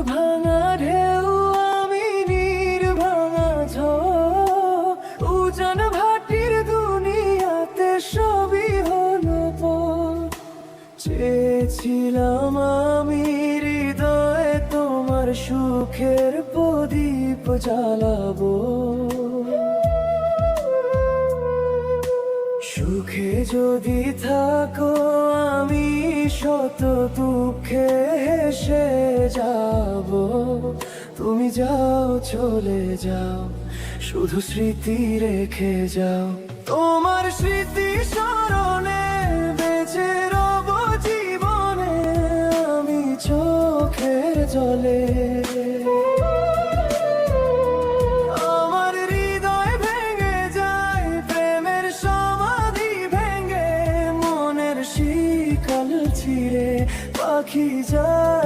ভাঙা ঢেউ আমি নীর ভাঙা ঝড়, উজান ভাটির দুনিয়াতে সবই হলো পর। চেয়েছিলাম আমি হৃদয়ে তোমার সুখের প্রদীপ জ্বালাবো, সুখে যদি থাকো আমি শত দুঃখে হেসে যাব। তুমি যাও চলে যাও, শুধু স্মৃতি রেখে যাও। তোমার স্মৃতি স্মরণে বেঁচে রব জীবনে আমি চোখের জলে। আমার হৃদয় ভেঙে যায় প্রেমের সমাধি ভেঙে, মনের শিকল ছিঁড়ে পাখি যায়